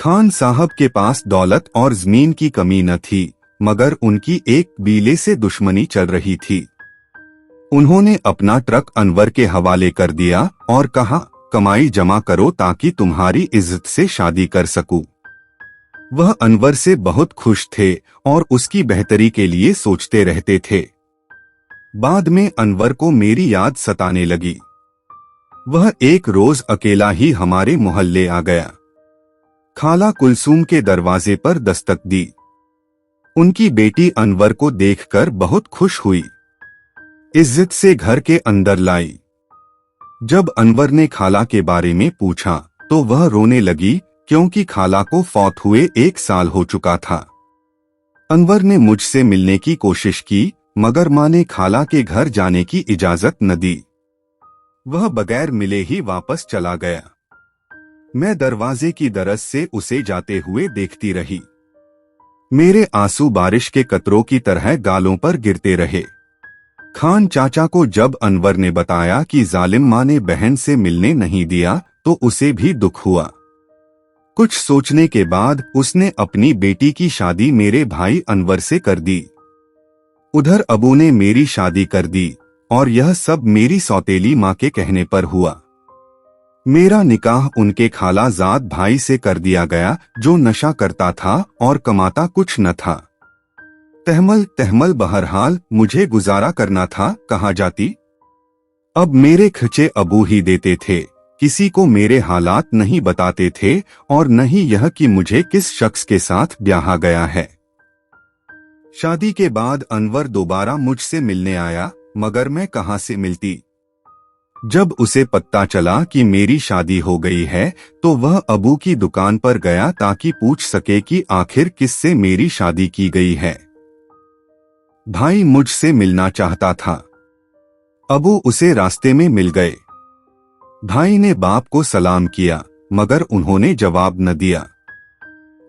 खान साहब के पास दौलत और जमीन की कमी न थी, मगर उनकी एक बीले से दुश्मनी चल रही थी। उन्होंने अपना ट्रक अनवर के हवाले कर दिया और कहा, कमाई जमा करो ताकि तुम्हारी इज्जत से शादी कर सकूं। वह अनवर से बहुत खुश थे और उसकी बेहतरी के लिए सोचते रहते थे। बाद में अनवर को मेरी याद सताने लगी। वह एक रोज अकेला ही हमारे मोहल्ले आ गया। खाला कुलसूम के दरवाजे पर दस्तक दी। उनकी बेटी अनवर को देखकर बहुत खुश हुई। इज्जत से घर के अंदर लाई। जब अनवर ने खाला के बारे में पूछा तो वह रोने लगी, क्योंकि खाला को फौत हुए 1 साल हो चुका था। अनवर ने मुझसे मिलने की कोशिश की, मगर मां ने खाला के घर जाने की इजाजत न दी। वह बगैर मिले ही वापस चला गया। मैं दरवाजे की दरज से उसे जाते हुए देखती रही। मेरे आंसू बारिश के कतरों की तरह गालों पर गिरते रहे। खान चाचा को जब अनवर ने बताया कि जालिम मां ने बहन से मिलने नहीं दिया तो उसे भी दुख हुआ। कुछ सोचने के बाद उसने अपनी बेटी की शादी मेरे भाई अनवर से कर दी। उधर अबू ने मेरी शादी कर दी और यह सब मेरी सौतेली मां के कहने पर हुआ। मेरा निकाह उनके खालाजाद भाई से कर दिया गया, जो नशा करता था और कमाता कुछ न था। तहमल तहमल बहरहाल मुझे गुजारा करना था, कहाँ जाती। अब मेरे खर्चे अबू ही देते थे, किसी को मेरे हालात नहीं बताते थे और न ही यह कि मुझे किस शख्स के साथ ब्याहा गया है। शादी के बाद अनवर दोबारा मुझसे मिलने आया, मगर मैं कहाँ से मिलती। जब उसे पता चला कि मेरी शादी हो गई है तो वह अबू की दुकान पर गया ताकि पूछ सके कि आखिर किससे मेरी शादी की गई है। भाई मुझसे मिलना चाहता था। अबू उसे रास्ते में मिल गए। भाई ने बाप को सलाम किया, मगर उन्होंने जवाब न दिया।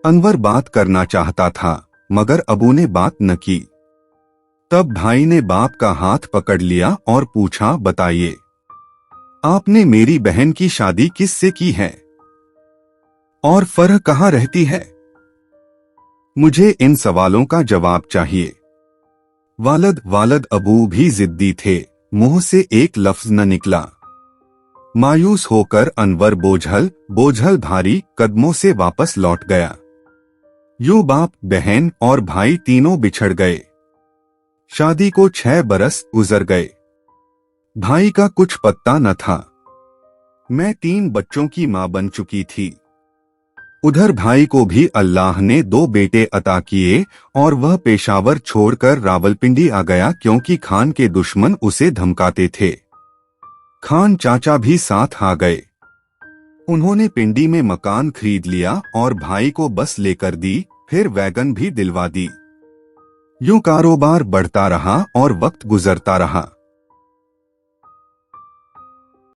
अनवर बात करना चाहता था, मगर अबू ने बात न की। तब भाई ने बाप का हाथ पकड़ लिया और पूछा, बताइए, आपने मेरी बहन की शादी किससे की है और फरह कहाँ रहती है? मुझे इन सवालों का जवाब चाहिए। वालद अबू भी जिद्दी थे, मुंह से एक लफ्ज न निकला। मायूस होकर अनवर बोझल भारी कदमों से वापस लौट गया। यूं बाप, बहन और भाई तीनों बिछड़ गए। शादी को 6 बरस गुजर गए। भाई का कुछ पत्ता न था। मैं 3 बच्चों की मां बन चुकी थी। उधर भाई को भी अल्लाह ने 2 बेटे अता किए और वह पेशावर छोड़कर रावलपिंडी आ गया, क्योंकि खान के दुश्मन उसे धमकाते थे। खान चाचा भी साथ आ गए। उन्होंने पिंडी में मकान खरीद लिया और भाई को बस लेकर दी, फिर वैगन भी दिलवा दी। यूं कारोबार बढ़ता रहा और वक्त गुजरता रहा।